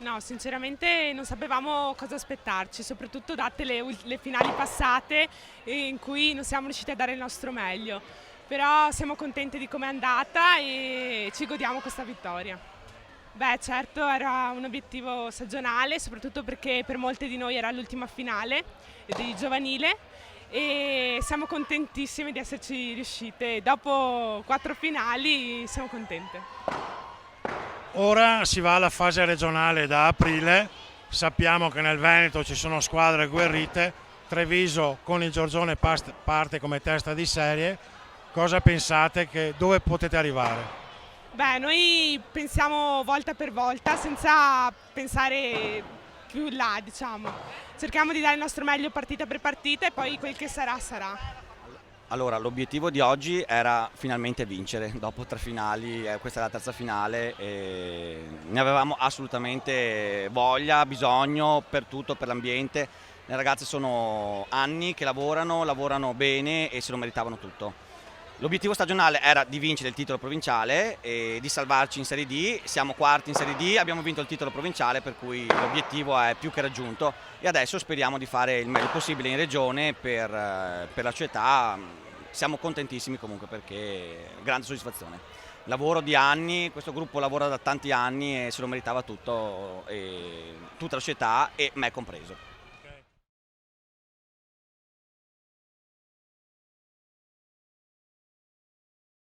No, sinceramente non sapevamo cosa aspettarci, soprattutto date le finali passate in cui non siamo riusciti a dare il nostro meglio. Però siamo contenti di come è andata e ci godiamo questa vittoria. Beh, certo era un obiettivo stagionale, soprattutto perché per molte di noi era l'ultima finale di giovanile e siamo contentissimi di esserci riuscite. Dopo 4 finali siamo contente. Ora si va alla fase regionale da aprile, sappiamo che nel Veneto ci sono squadre agguerrite, Treviso con il Giorgione parte come testa di serie, cosa pensate dove potete arrivare? Beh, noi pensiamo volta per volta senza pensare più in là, diciamo. Cerchiamo di dare il nostro meglio partita per partita e poi quel che sarà sarà. Allora, l'obiettivo di oggi era finalmente vincere, dopo 3 finali, questa è la terza finale e ne avevamo assolutamente voglia, bisogno per tutto, per l'ambiente. Le ragazze sono anni che lavorano bene e se lo meritavano tutto. L'obiettivo stagionale era di vincere il titolo provinciale e di salvarci in Serie D, siamo quarti in Serie D, abbiamo vinto il titolo provinciale per cui l'obiettivo è più che raggiunto e adesso speriamo di fare il meglio possibile in regione per la società. Siamo contentissimi comunque perché grande soddisfazione. Lavoro di anni, questo gruppo lavora da tanti anni e se lo meritava tutto, e tutta la società e me compreso.